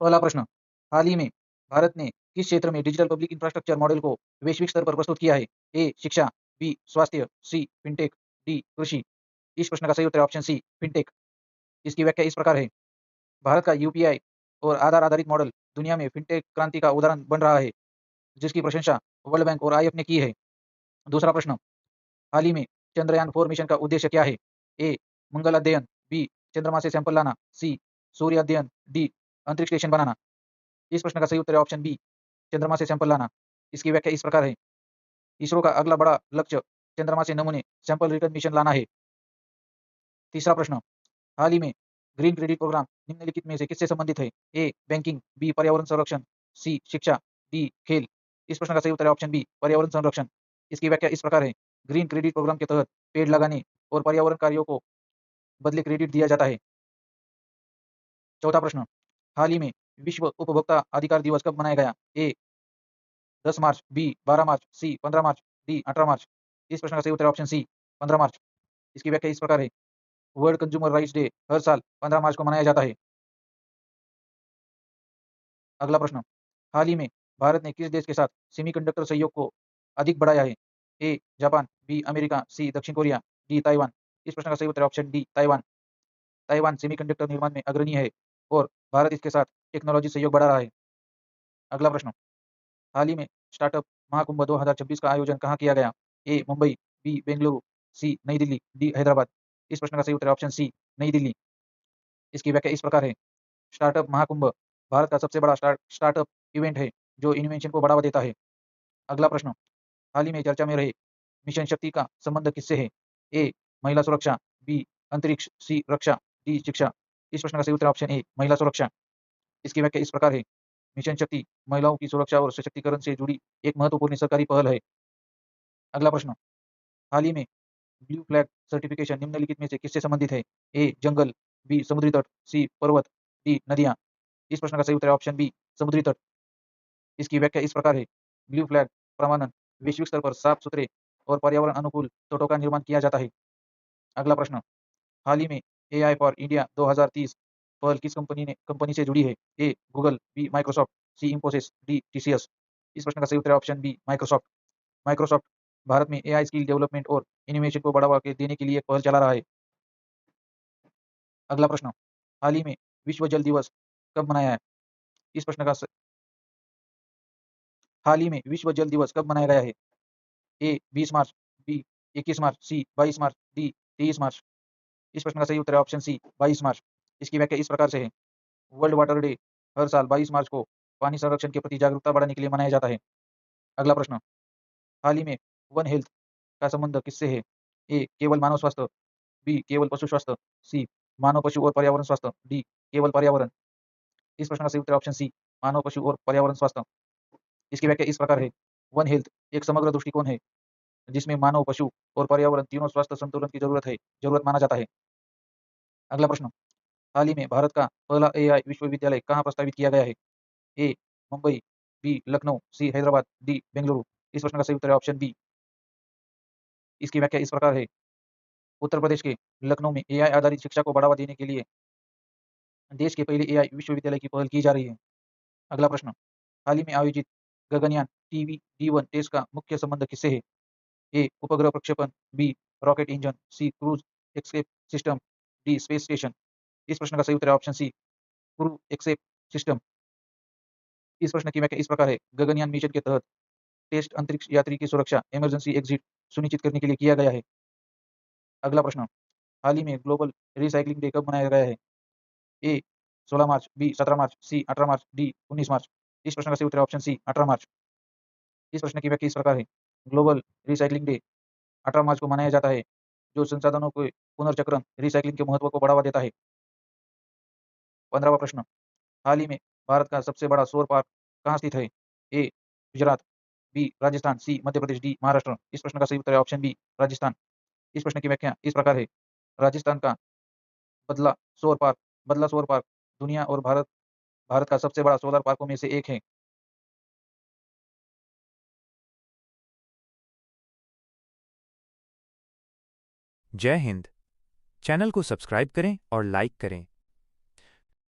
पहला प्रश्न, हाल ही में भारत ने किस क्षेत्र में डिजिटल पब्लिक इंफ्रास्ट्रक्चर मॉडल को वैश्विक स्तर पर प्रस्तुत किया है? ए शिक्षा, बी स्वास्थ्य, सी फिनटेक, डी कृषि। इस प्रश्न का सही उत्तर है ऑप्शन सी फिनटेक। इसकी व्याख्या इस प्रकार है, भारत का यूपीआई और आधार आधारित मॉडल दुनिया में फिनटेक क्रांति का उदाहरण बन रहा है, जिसकी प्रशंसा वर्ल्ड बैंक और आईएफ ने की है। दूसरा प्रश्न, हाल ही में चंद्रयान 4 मिशन का उद्देश्य क्या है? ए मंगल अध्ययन, बी चंद्रमा से सैंपल लाना, सी सूर्य अध्ययन, डी अंतरिक्ष स्टेशन बनाना। इस प्रश्न का सही उत्तर है ऑप्शन बी चंद्रमा से सैंपल लाना। इसकी व्याख्या इस प्रकार है, इसरो का अगला बड़ा लक्ष्य चंद्रमा से नमूने सैंपल रिटर्न मिशन लाना है। तीसरा प्रश्न, हाल ही में ग्रीन क्रेडिट प्रोग्राम निम्नलिखित में से किससे संबंधित है? ए बैंकिंग, बी पर्यावरण संरक्षण, सी शिक्षा, डी खेल। इस प्रश्न का सही उत्तर है ऑप्शन बी पर्यावरण संरक्षण। इसकी व्याख्या इस प्रकार है, ग्रीन क्रेडिट प्रोग्राम के तहत पेड़ लगाने और पर्यावरण कार्यों को बदले क्रेडिट दिया जाता है। चौथा प्रश्न, हाल ही में विश्व उपभोक्ता अधिकार दिवस कब मनाया गया? ए 10 मार्च, बी 12 मार्च, सी 15 मार्च, डी 18 मार्च। इस प्रश्न का सही उत्तर है ऑप्शन सी 15 मार्च। इसकी व्याख्या इस प्रकार है, वर्ल्ड कंज्यूमर राइट्स डे हर साल 15 मार्च को मनाया जाता है। अगला प्रश्न, हाल ही में भारत ने किस देश के साथ सेमीकंडक्टर सहयोग को अधिक बढ़ाया है? ए जापान, बी अमेरिका, सी दक्षिण कोरिया, डी ताइवान। इस प्रश्न का सही उत्तर है option D Taiwan. Taiwan semiconductor निर्माण में अग्रणी है और भारत इसके साथ टेक्नोलॉजी सहयोग बढ़ा रहा है। अगला प्रश्न, हाल ही में स्टार्टअप महाकुंभ 2026 का आयोजन कहाँ किया गया? ए मुंबई, बी बेंगलुरु, सी नई दिल्ली, डी हैदराबाद। इस प्रश्न का सही उत्तर है ऑप्शन सी नई दिल्ली। इसकी व्याख्या इस प्रकार है, स्टार्टअप महाकुंभ भारत का सबसे बड़ा स्टार्टअप इवेंट है जो इनोवेशन को बढ़ावा देता है। अगला प्रश्न, हाल ही में चर्चा में रहे मिशन शक्ति का संबंध किससे है? ए महिला सुरक्षा, बी अंतरिक्ष, सी रक्षा, डी शिक्षा। इस प्रश्न का सही उत्तर ऑप्शन ए महिला सुरक्षा। इसकी व्याख्या इस प्रकार है, मिशन शक्ति महिलाओं की सुरक्षा और सशक्तिकरण से जुड़ी एक महत्वपूर्ण सरकारी पहल है। अगला प्रश्न, हाल ही में ब्लू फ्लैग सर्टिफिकेशन निम्नलिखित में से किससे संबंधित है? ए जंगल, बी समुद्री तट, सी पर्वत, डी नदियां। इस प्रश्न का सही उत्तर है ऑप्शन बी समुद्री तट। इसकी व्याख्या इस प्रकार है, ब्लू फ्लैग प्रमाणन वैश्विक स्तर पर साफ सुथरे और पर्यावरण अनुकूल तटों का निर्माण किया जाता है। अगला प्रश्न, हाल ही में एआई फॉर इंडिया 2030 पहल किस कंपनी से जुड़ी है? A Google, B Microsoft, C Infosys, D TCS. इस प्रश्न का सही उत्तर है option B Microsoft. Microsoft Bharat में एआई स्किल डेवलपमेंट और इनोवेशन को बढ़ावा देने के लिए एक पहल चला रहा है। अगला प्रश्न, हाल ही में विश्व जल दिवस कब मनाया है? इस प्रश्न का हाल ही में विश्व जल दिवस कब मनाया गया है? ए 20 मार्च, बी 21 मार्च, सी 22 मार्च, डी 23 मार्च। इस प्रश्न का सही उत्तर है ऑप्शन सी 22 मार्च। इसकी व्याख्या इस प्रकार से है, वर्ल्ड वाटर डे हर साल 22 मार्च को पानी संरक्षण के प्रति जागरूकता बढ़ाने के लिए मनाया जाता है। अगला प्रश्न, हाल ही में वन हेल्थ का संबंध किससे है? ए केवल मानव स्वास्थ्य, बी केवल पशु स्वास्थ्य, सी मानव पशु और पर्यावरण स्वास्थ्य, डी केवल पर्यावरण। इस प्रश्न का सही उत्तर है ऑप्शन सी मानव पशु और पर्यावरण स्वास्थ्य। इसकी व्याख्या इस प्रकार है, वन हेल्थ एक समग्र दृष्टिकोण है जिसमें मानव पशु और पर्यावरण तीनों स्वास्थ्य संतुलन की जरूरत माना जाता है। अगला प्रश्न, हाल ही में भारत का पहला एआई विश्वविद्यालय कहाँ प्रस्तावित किया गया है? ए मुंबई, बी लखनऊ, सी हैदराबाद, डी बेंगलुरु। इस प्रश्न का सही उत्तर है ऑप्शन बी। इसकी व्याख्या इस प्रकार है, उत्तर प्रदेश के लखनऊ में एआई आधारित शिक्षा को बढ़ावा देने के लिए देश के पहले एआई विश्वविद्यालय की पहल की जा रही है। अगला प्रश्न, हाल ही में आयोजित गगनयान टीवी-D1 टेस्ट का मुख्य संबंध किससे है? ए उपग्रह प्रक्षेपण, B rocket engine, C cruise escape system, D space station. इस प्रश्न का सही उत्तर है option C crew escape system. इस प्रश्न की व्याख्या इस प्रकार है, गगनयान मिशन के तहत टेस्ट अंतरिक्ष यात्री की सुरक्षा इमरजेंसी एग्जिट सुनिश्चित करने के लिए किया गया है। अगला प्रश्न, हाल ही में ग्लोबल रिसाइक्लिंग डे कब मनाया गया है? ए 16 मार्च, बी 17 मार्च, सी 18 मार्च, डी 19 मार्च। इस प्रश्न का सही उत्तर है ऑप्शन सी 18 मार्च। इस प्रश्न की व्याख्या इस प्रकार है, ग्लोबल रिसाइक्लिंग डे 18 मार्च को मनाया जाता है जो संसाधनों के पुनर्चक्रण रिसाइक्लिंग के महत्व को बढ़ावा देता है। 15वां प्रश्न, हाल ही में भारत का सबसे बड़ा सौर पार्क कहाँ स्थित है? ए गुजरात, बी राजस्थान, सी मध्य प्रदेश, डी महाराष्ट्र। इस प्रश्न का सही उत्तर है ऑप्शन बी राजस्थान। इस प्रश्न की व्याख्या इस प्रकार है, राजस्थान का बदला सौर पार्क बदला सौर पार्क दुनिया और भारत का सबसे बड़ा सोलर पार्कों में से एक है। जय हिंद। चैनल को सब्सक्राइब करें और लाइक करें।